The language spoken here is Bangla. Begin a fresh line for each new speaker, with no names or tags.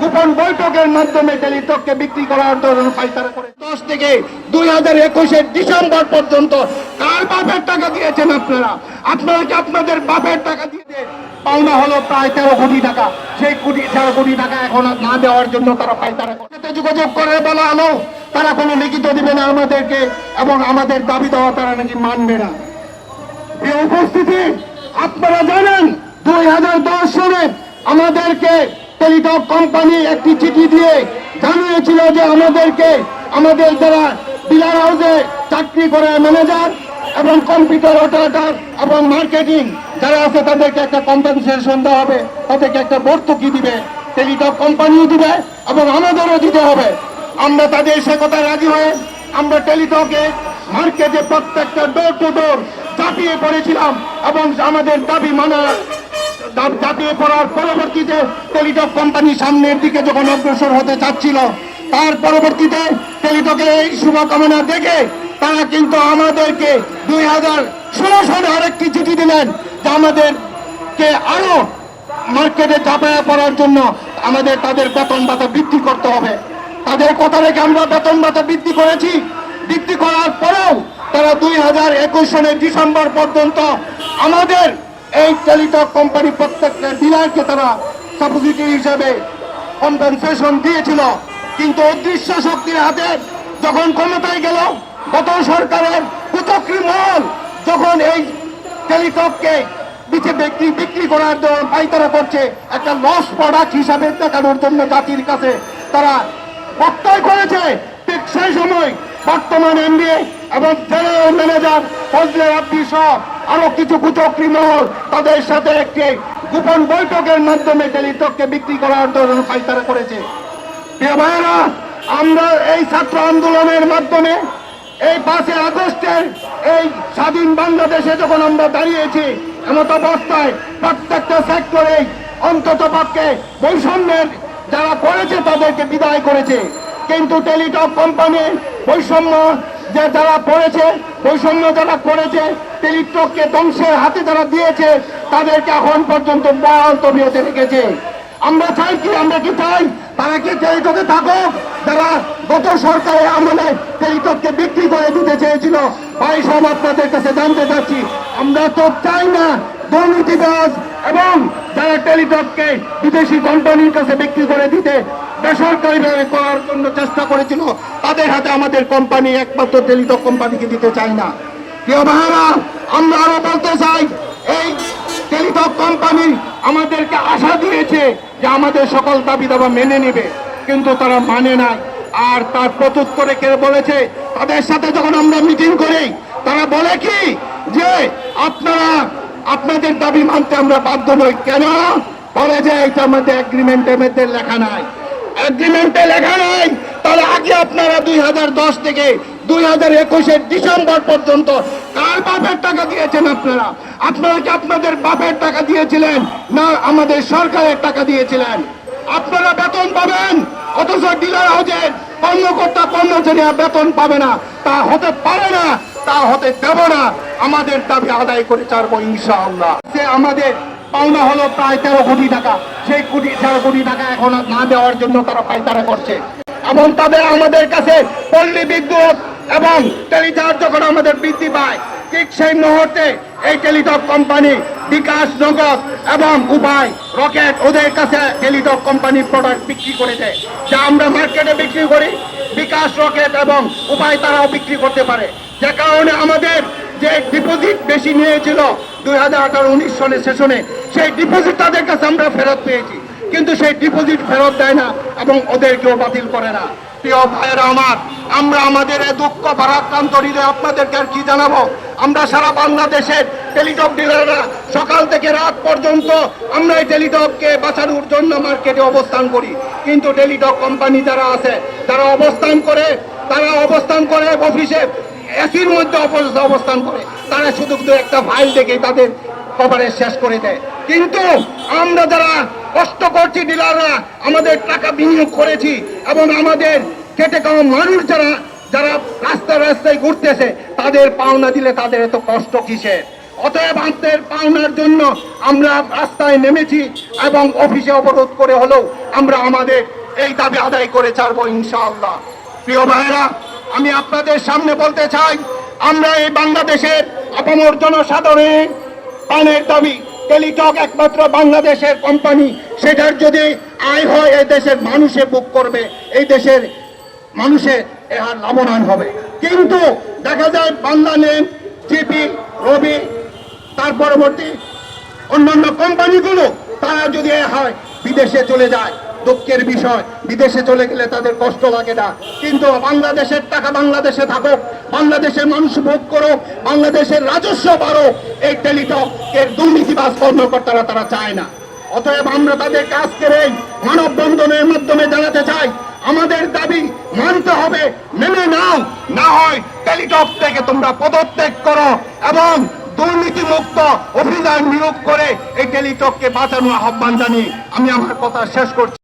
গোপন বৈঠকের মাধ্যমে টেলিটককে বিক্রি করার জন্য পাইতারা করে 10 থেকে 2021-এর ডিসেম্বর পর্যন্ত কার বাপের টাকা দিয়েছেন আপনারা? আপনারা কি আপনাদের বাপের টাকা দিয়েছেন? পাওনা হলো প্রায় 13 কোটি টাকা। সেই 13 কোটি টাকা এখন না দেওয়ার জন্য তারা পাইতারা করে যোগাযোগ করে বলা হলো তারা কোনো লিখিত দিবে না আমাদেরকে, এবং আমাদের দাবি দেওয়া তারা নাকি মানবে না। এই উপস্থিতি আপনারা জানেন 2010 সালে আমাদেরকে টেলিটক কোম্পানি একটি চিঠি দিয়ে জানিয়েছিল যে আমাদের যারা ডিলার হাউসে চাকরি করে ম্যানেজার এবং কম্পিউটার অপারেটর এবং মার্কেটিং যারা আছে তাদেরকে একটা কম্পেনসেশন দেওয়া হবে, তাদেরকে একটা ভর্তুকি দিবে, টেলিটক কোম্পানিও দিবে এবং আমাদেরও দিতে হবে। আমরা তাদের সে কথা রাজি হয়ে আমরা টেলিটকে মার্কেটে প্রত্যেকটা ডোর টু ডোর চাপিয়ে পড়েছিলাম এবং আমাদের দাবি চাপিয়ে পড়ার পরবর্তীতে টেলিটক কোম্পানি সামনের দিকে যখন অগ্রসর হতে চাচ্ছিল, তার পরবর্তীতে টেলিটকের এই শুভকামনা দেখে তারা কিন্তু আমাদেরকে 2016 সালে আরেকটি চিঠি দিলেন যে আমাদেরকে আরো মার্কেটে চাপায়া পড়ার জন্য তাদের বেতন ভাতা বৃদ্ধি করতে হবে। তাদের কথা রেখে আমরা বেতন ভাতা বৃদ্ধি করেছি। বৃদ্ধি করার পরেও তারা 2021 সালের ডিসেম্বর পর্যন্ত আমাদের এই টেলিটক কোম্পানি প্রত্যেকটা ডিলারকে তারা সাবসিডি হিসেবে কম্পেনসেশন দিয়েছিল। কিন্তু অদৃশ্য শক্তির হাতে যখন ক্ষমতায় গেল গত সরকারের কুচক্রী মহল যখন এই টেলিটককে বিক্রি করার জন্য পাইতারা করছে, একটা লস প্রোডাক্ট হিসাবে দেখানোর জন্য জাতির কাছে তারা প্রত্যয় করেছে। ঠিক সেই সময় বর্তমান এমডি এবং জেনারেল ম্যানেজার ফজলে রাব্বি সহ আরো কিছু কুচক্রী মহল তাদের সাথে একটি গোপন বৈঠকের মাধ্যমে টেলিটককে বিক্রি করার জন্য পাইতারা করেছে। প্রিয় ভাইয়েরা, আমরা এই ছাত্র আন্দোলনের মাধ্যমে এই 5 আগস্টের এই স্বাধীন বাংলাদেশে যখন আমরা দাঁড়িয়েছি, এমত অবস্থায় প্রত্যেকটা সেক্টরে অন্তত পক্ষে বৈষম্যের যারা করেছে তাদেরকে বিদায় করেছে। কিন্তু টেলিটক কোম্পানি বৈষম্য যারা করেছে টেলিটককে ধ্বংসের হাতে যারা দিয়েছে তাদেরকে এখন পর্যন্ত বহাল তবিয়তে রেখেছে। আমরা কি চাই তারা কি টেলিটকে থাকুক? যারা গত সরকারের আমলে টেলিটককে বিক্রি করে দিতে চেয়েছিল, ভাই সব আপনাদের কাছে জানতে চাচ্ছি, আমরা তো চাই না দুর্নীতিবাজ এবং যারা টেলিটককে বিদেশি কোম্পানির কাছে বিক্রি করে দিতে বেসরকারিভাবে করার জন্য চেষ্টা করেছিল, তাদের হাতে আমাদের কোম্পানি একমাত্র টেলিটক কোম্পানিকে দিতে চাই না। প্রিয় ভাইরা, আমরা আরো বলতে চাই, এই টেলিটক কোম্পানি আমাদেরকে আশা দিয়েছে যে আমাদের সকল দাবি দাবা মেনে নেবে, কিন্তু তারা মানে না। আর তার প্রত্যুত্তরে কে বলেছে, তাদের সাথে যখন আমরা মিটিং করি তারা বলে কি যে আপনাদের দাবি মানতে আমরা বাধ্য নই। কেন? বলে যে এটা আমাদের এগ্রিমেন্টের মধ্যে লেখা নাই। এগ্রিমেন্টে লেখা নাই, তাহলে আগে আপনারা 2010 থেকে 2021-এর ডিসেম্বর পর্যন্ত কার বাপের টাকা দিয়েছেন? আপনারা কি আপনাদের বাপের টাকা দিয়েছিলেন না আমাদের সরকারের টাকা দিয়েছিলেন? আপনারা বেতন পাবেন, অথচ ডিলার হাউসের কর্মকর্তা কর্মচারীরা বেতন পাবে না। তা হতে পারে না, তা হতে দেব না। আমাদের দাবি আদায় করে ছাড়বো ইনশাআল্লাহ। যে আমাদের পাওনা হলো প্রায় 13 কোটি টাকা। সেই 13 কোটি টাকা এখন না দেওয়ার জন্য তারা পাইতারা করছে। এবং আমাদের কাছে পল্লী বিদ্যুৎ এবং টেলিচার্জ যখন আমাদের বৃদ্ধি পায়, ঠিক সেই মুহূর্তে এই টেলিটক কোম্পানি বিকাশ, নগদ এবং উপায়, রকেট ওদের কাছে টেলিটক কোম্পানি প্রোডাক্ট বিক্রি করে দেয়, যা আমরা মার্কেটে বিক্রি করি। বিকাশ, রকেট এবং উপায় তারাও বিক্রি করতে পারে, যে কারণে আমাদের যে ডিপোজিট বেশি নিয়েছিল 2018-19 সালের সেশনে, সেই ডিপোজিট তাদের কাছে আমরা ফেরত পেয়েছি, কিন্তু সেই ডিপোজিট ফেরত দেয় না এবং ওদেরকেও বাতিল করে না। প্রিয় ভাইয়েরা আমার, আমরা আমাদের দুঃখ ভারাক্রান্ত হৃদয়ে আপনাদেরকে আর কি জানাবো। আমরা সারা বাংলাদেশের টেলিটক ডিলাররা সকাল থেকে রাত পর্যন্ত আমরা এই টেলিটককে বাঁচানোর জন্য মার্কেটে অবস্থান করি, কিন্তু টেলিটক কোম্পানি যারা আছে তারা অবস্থান করে অফিসে এসির মধ্যে অবস্থান করে, তারা শুধু একটা ফাইল দেখে তাদের কভারেজ শেষ করে দেয়। কিন্তু আমরা যারা কষ্ট করছি, ডিলাররা আমাদের টাকা বিনিয়োগ করেছি এবং আমাদের খেটে খাওয়া মানুষ যারা রাস্তায় ঘুরতেছে, তাদের পাওনা দিলে তাদের এত কষ্ট কিসের? অতএব আমাদের পাওনার জন্য আমরা রাস্তায় নেমেছি এবং অফিসে অবরোধ করে হলেও আমরা আমাদের এই দাবি আদায় করে ছাড়বো ইনশাআল্লাহ। প্রিয় ভাইরা, আমি আপনাদের সামনে বলতে চাই, আমরা এই বাংলাদেশের আপামর জনসাধারণের প্রাণের দাবি। টেলিটক একমাত্র বাংলাদেশের কোম্পানি, সেটার যদি আয় হয় এই দেশের মানুষে বুক করবে, এই দেশের মানুষের এর লাভবান হবে। কিন্তু দেখা যায় বাংলাদেশ, জিপি, রবি, তার পরবর্তী অন্যান্য কোম্পানিগুলো তারা যদি হয় বিদেশে চলে যায়, দুঃখের বিষয়, বিদেশে চলে গেলে তাদের কষ্ট লাগে না। কিন্তু বাংলাদেশের টাকা বাংলাদেশে থাকুক, বাংলাদেশের মানুষ ভোগ করুক, বাংলাদেশের রাজস্ব বাড়ুক, এই টেলিটকের দুর্নীতিবাজ কর্মকর্তারা তারা চায় না। অতএব আমরা তাদেরকে আজকের এই মানববন্ধনের মাধ্যমে জানাতে চাই, আমাদের দাবি মানতে হবে, মেনে নাও, না হয় টেলিটক থেকে তোমরা পদত্যাগ করো এবং দুর্নীতিমুক্ত অভিযান নিয়োগ করে এই টেলিটককে বাঁচানোর আহ্বান জানিয়ে আমি আমার কথা শেষ করছি।